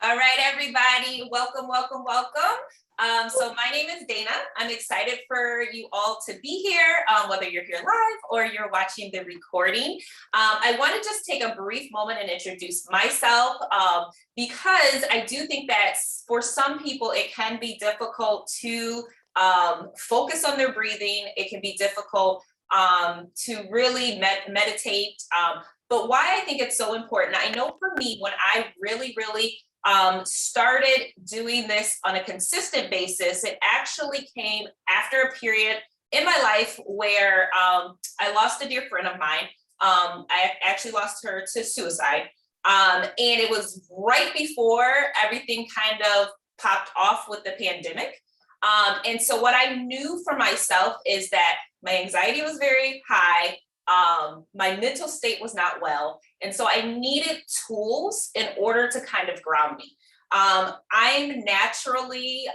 All right, everybody, welcome, welcome, welcome. So my name is Dana. I'm excited for you all to be here, whether you're here live or you're watching the recording. I want to just take a brief moment and introduce myself because I do think that for some people, it can be difficult to focus on their breathing. It can be difficult to really meditate. But why I think it's so important, I know for me, when I really started doing this on a consistent basis, it actually came after a period in my life where I lost a dear friend of mine. I actually lost her to suicide. And it was right before everything kind of popped off with the pandemic. And so what I knew for myself is that my anxiety was very high. My mental state was not well. And so I needed tools in order to kind of ground me. I'm naturally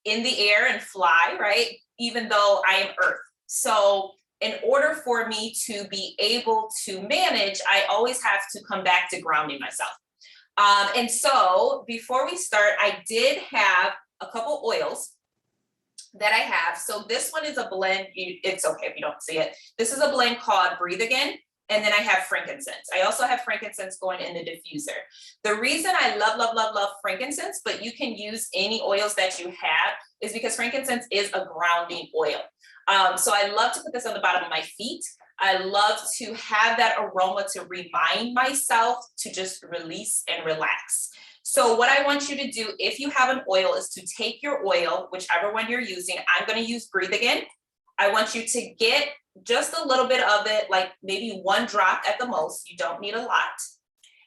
in the air and fly, right? Even though I am earth. So in order for me to be able to manage, I always have to come back to grounding myself. And so before we start, I did have a couple oils that I have. So this one is a blend. It's okay if you don't see it. This is a blend called Breathe Again. And then I have frankincense. I also have frankincense going in the diffuser. The reason I love frankincense, but you can use any oils that you have, is because frankincense is a grounding oil. So I love to put this on the bottom of my feet. I love to have that aroma to remind myself to just release and relax. So what I want you to do, if you have an oil, is to take your oil, whichever one you're using. I'm going to use Breathe Again. I want you to get just a little bit of it, like maybe one drop at the most. You don't need a lot.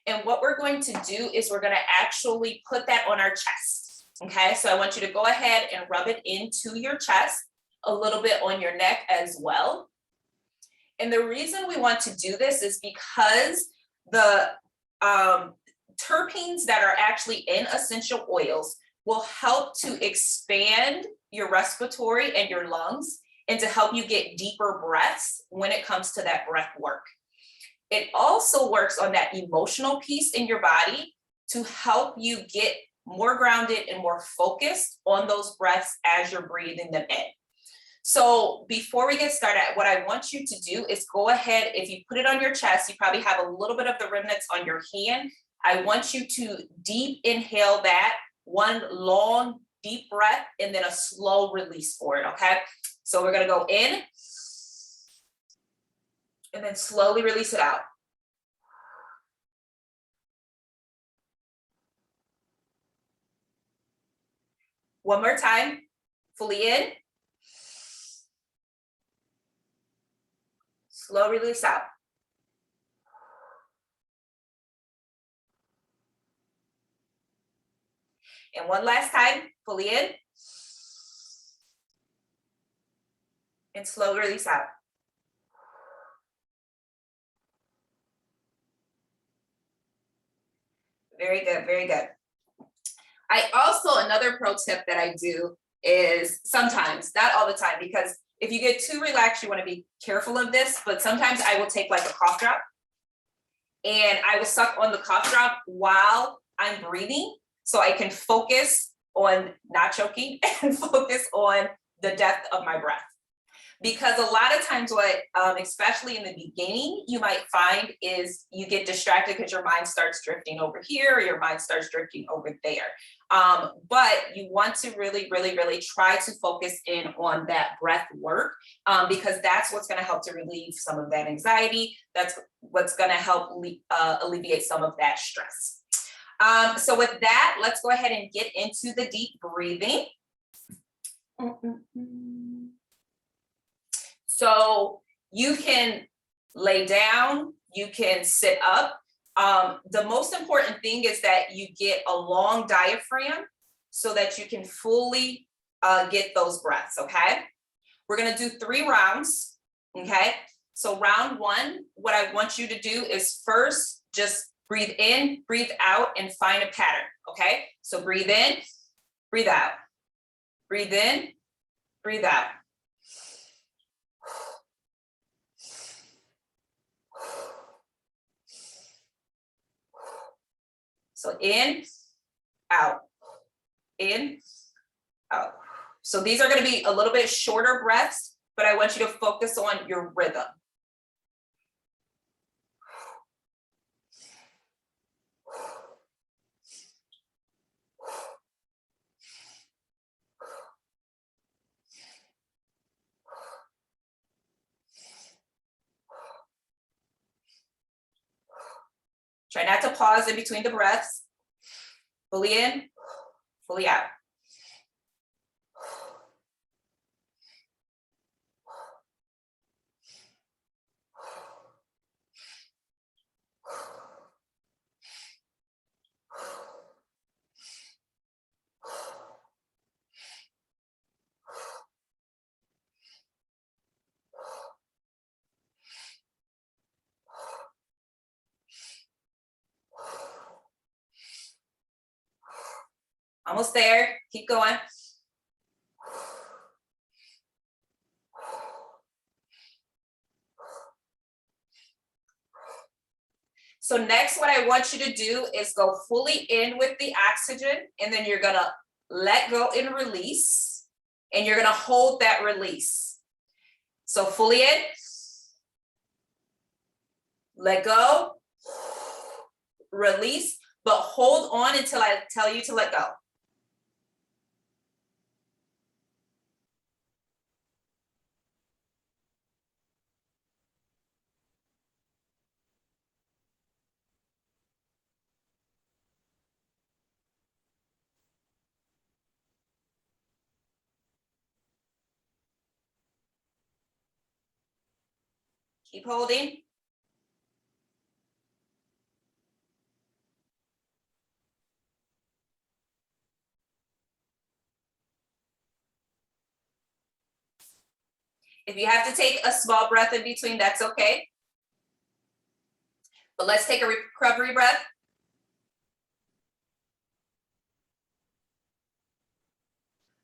And what we're going to do is we're going to actually put that on our chest. Okay, so I want you to go ahead and rub it into your chest, a little bit on your neck as well. And the reason we want to do this is because the terpenes that are actually in essential oils will help to expand your respiratory and your lungs, and to help you get deeper breaths when it comes to that breath work. It also works on that emotional piece in your body to help you get more grounded and more focused on those breaths as you're breathing them in. So before we get started, what I want you to do is go ahead, if you put it on your chest, you probably have a little bit of the remnants on your hand. I want you to deep inhale that, one long deep breath, and then a slow release for it, okay? So we're gonna go in and then slowly release it out. One more time, fully in. Slow release out. And one last time, fully in. And slow release out. Very good, very good. I also, another pro tip that I do is sometimes, not all the time, because if you get too relaxed, you want to be careful of this, but sometimes I will take like a cough drop and I will suck on the cough drop while I'm breathing so I can focus on not choking and focus on the depth of my breath. Because a lot of times what, especially in the beginning, you might find is you get distracted because your mind starts drifting over here, or your mind starts drifting over there. But you want to really try to focus in on that breath work, because that's what's going to help to relieve some of that anxiety. That's what's going to help alleviate some of that stress. So with that, let's go ahead and get into the deep breathing. So you can lay down, you can sit up. The most important thing is that you get a long diaphragm so that you can fully get those breaths, okay? We're gonna do 3 rounds, okay? So round 1, what I want you to do is first just breathe in, breathe out, and find a pattern, okay? So breathe in, breathe out. Breathe in, breathe out. So in, out, in, out. So these are going to be a little bit shorter breaths, but I want you to focus on your rhythm. Try not to pause in between the breaths. Fully in, fully out. Almost there, keep going. So next, what I want you to do is go fully in with the oxygen, and then you're gonna let go and release, and you're gonna hold that release. So fully in, let go, release, but hold on until I tell you to let go. Keep holding. If you have to take a small breath in between, that's okay. But let's take a recovery breath.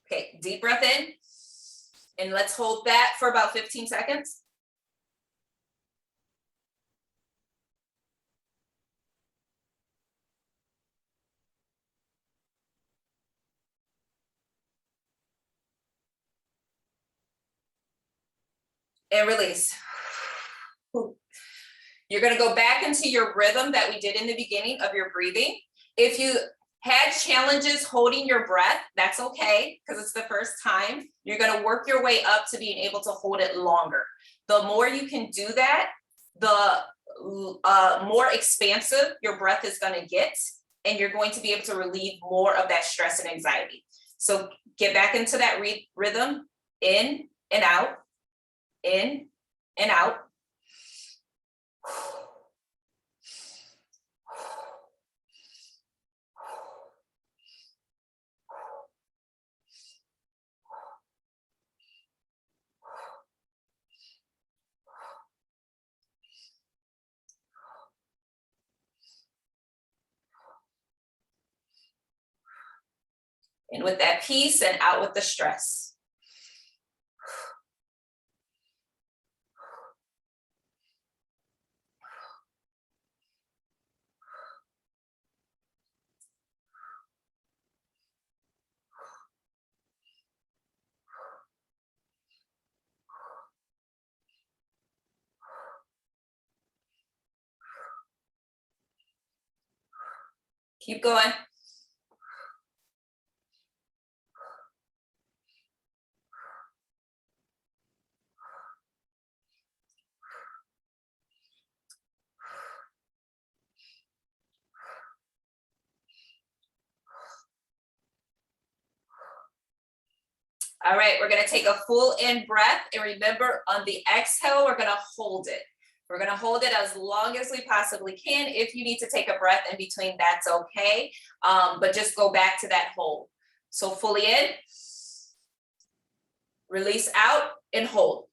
Okay, deep breath in. And let's hold that for about 15 seconds. And release. You're going to go back into your rhythm that we did in the beginning of your breathing. If you had challenges holding your breath, that's okay, because it's the first time. You're going to work your way up to being able to hold it longer. The more you can do that, the more expansive your breath is going to get, and you're going to be able to relieve more of that stress and anxiety. So get back into that rhythm, in and out, in and out. In with that peace and out with the stress. Keep going. All right, we're gonna take a full in breath, and remember, on the exhale, we're gonna hold it. We're gonna hold it as long as we possibly can. If you need to take a breath in between, that's okay, but just go back to that hold. So fully in, release out, and hold.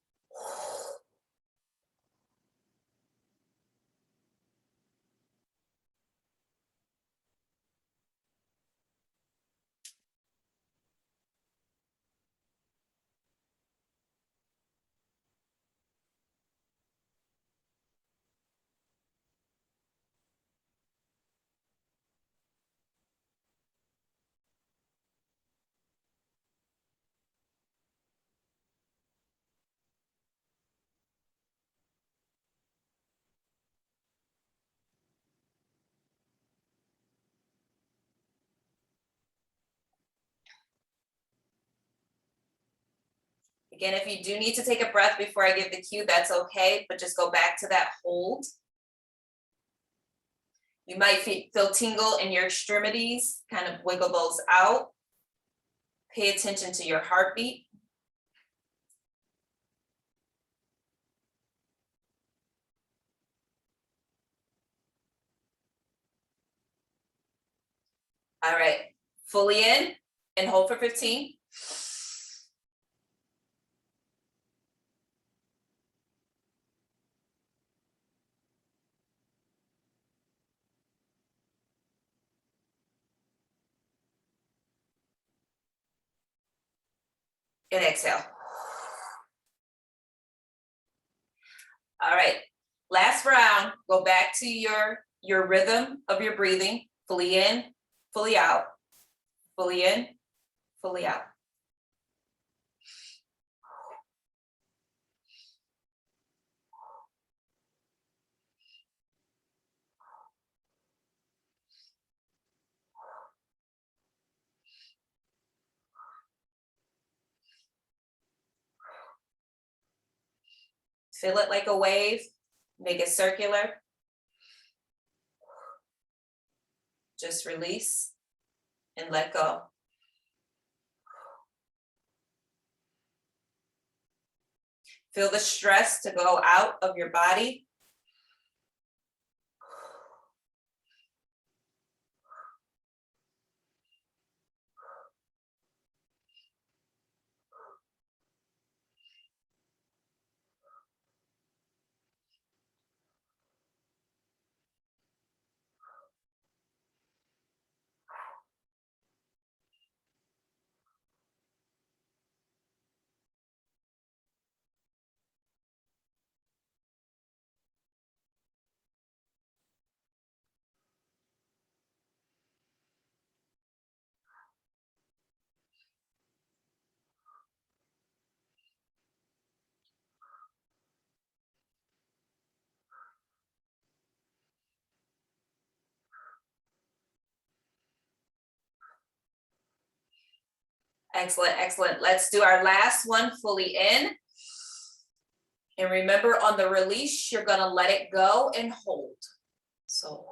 Again, if you do need to take a breath before I give the cue, that's okay, but just go back to that hold. You might feel tingle in your extremities, kind of wiggle those out. Pay attention to your heartbeat. All right, fully in and hold for 15. And exhale. All right, last round, go back to your rhythm of your breathing. Fully in, fully out, fully in, fully out. Feel it like a wave, make it circular. Just release and let go. Feel the stress to go out of your body. Excellent, excellent. Let's do our last one fully in. And remember, on the release, you're gonna let it go and hold. So.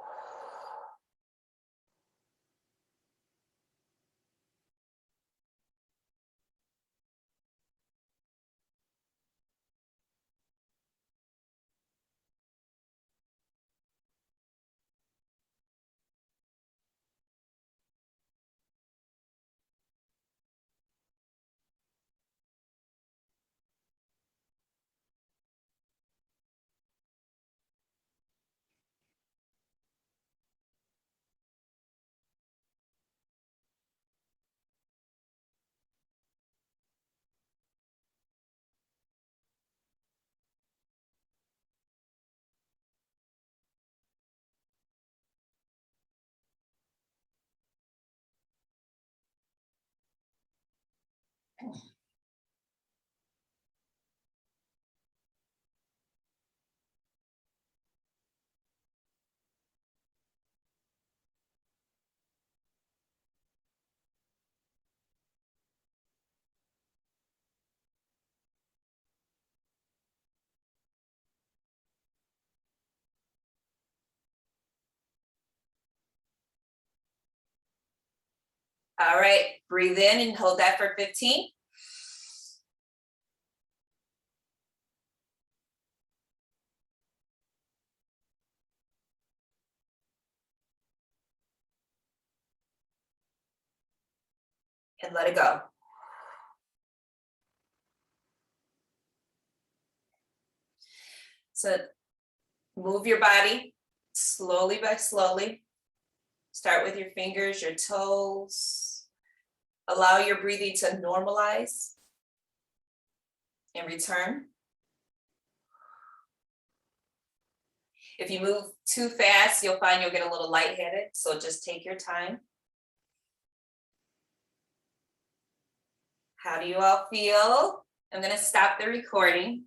All right, breathe in and hold that for 15. And let it go. So move your body slowly by slowly. Start with your fingers, your toes. Allow your breathing to normalize and return. If you move too fast, you'll find you'll get a little lightheaded, so just take your time. How do you all feel? I'm gonna stop the recording.